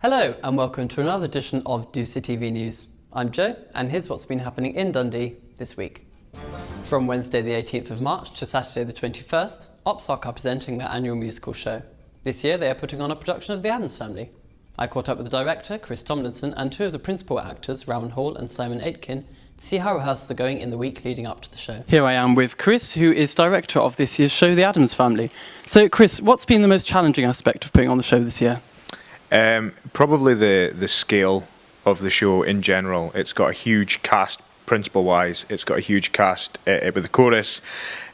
Hello and welcome to another edition of DUSA TV News. I'm Joe and here's what's been happening in Dundee this week. From Wednesday the 18th of March to Saturday the 21st, OPSOC are presenting their annual musical show. This year they are putting on a production of the Addams Family. I caught up with the director, Chris Tomlinson, and two of the principal actors, Rowan Hall and Simon Aitken, to see how rehearsals are going in the week leading up to the show. Here I am with Chris, who is director of this year's show, The Addams Family. So Chris, what's been the most challenging aspect of putting on the show this year? Probably the scale of the show in general. It's got a huge cast, principal-wise. It's got a huge cast with the chorus.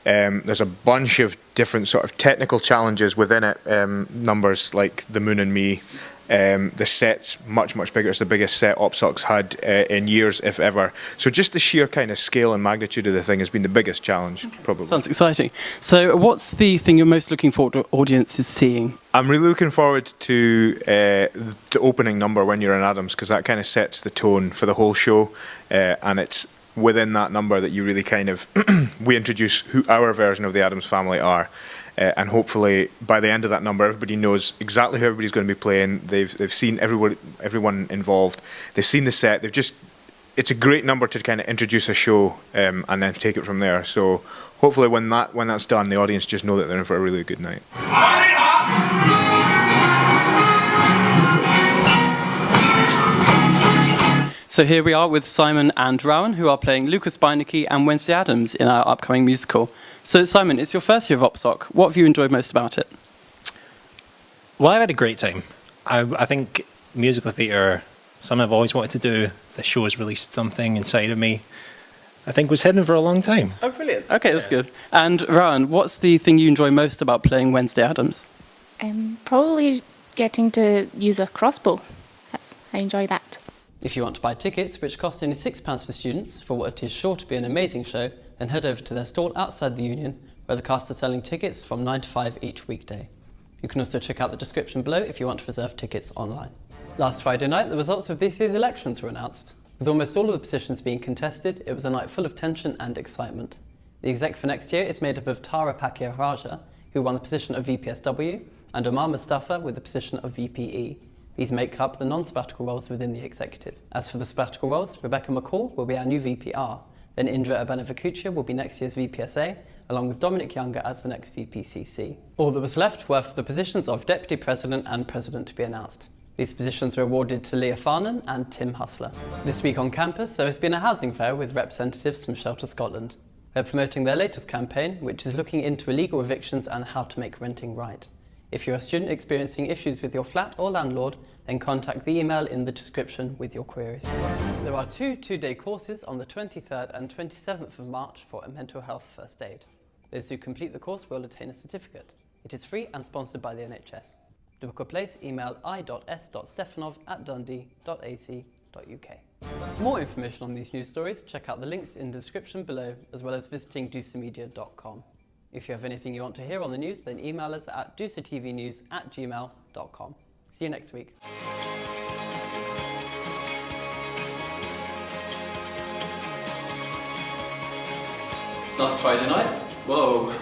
There's a bunch of different sort of technical challenges within it. Numbers like The Moon and Me. The set's much bigger. It's the biggest set OPSOC's had in years, if ever. So just the sheer kind of scale and magnitude of the thing has been the biggest challenge, probably. Sounds exciting. So what's the thing you're most looking forward to audiences seeing? I'm really looking forward to the opening number, When You're in Addams, because that kind of sets the tone for the whole show, and it's within that number that you really kind of we introduce who our version of the Addams Family are. And hopefully by the end of that number everybody knows exactly who everybody's going to be playing. They've seen everyone involved, they've seen the set, it's a great number to kind of introduce a show and then take it from there. So hopefully when that's done, the audience just know that they're in for a really good night. So here we are with Simon and Rowan, who are playing Lucas Beinecke and Wednesday Addams in our upcoming musical. So Simon, it's your first year of OPSOC. What have you enjoyed most about it? Well, I've had a great time. I think musical theatre, something I've always wanted to do. The show has released something inside of me I think was hidden for a long time. Oh, brilliant. Okay, that's good. And Rowan, what's the thing you enjoy most about playing Wednesday Addams? Probably getting to use a crossbow. I enjoy that. If you want to buy tickets, which cost only £6 for students, for what is sure to be an amazing show, then head over to their stall outside the Union, where the cast are selling tickets from 9 to 5 each weekday. You can also check out the description below if you want to reserve tickets online. Last Friday night, the results of this year's elections were announced. With almost all of the positions being contested, it was a night full of tension and excitement. The exec for next year is made up of Tara Pakia Raja, who won the position of VPSW, and Omar Mustafa with the position of VPE. These make up the non-sabbatical roles within the executive. As for the sabbatical roles, Rebecca McCall will be our new VPR. Then Indra Abanavakucha will be next year's VPSA, along with Dominic Younger as the next VPCC. All that was left were for the positions of Deputy President and President to be announced. These positions were awarded to Leah Farnan and Tim Hustler. This week on campus, there has been a housing fair with representatives from Shelter Scotland. They're promoting their latest campaign, which is looking into illegal evictions and how to make renting right. If you're a student experiencing issues with your flat or landlord, then contact the email in the description with your queries. There are two-day courses on the 23rd and 27th of March for a mental health first aid. Those who complete the course will attain a certificate. It is free and sponsored by the NHS. To book a place, email i.s.stefanov@dundee.ac.uk. For more information on these news stories, check out the links in the description below, as well as visiting dusamedia.com. If you have anything you want to hear on the news, then email us at dusatvnews@gmail.com. See you next week. Last Friday night? Whoa.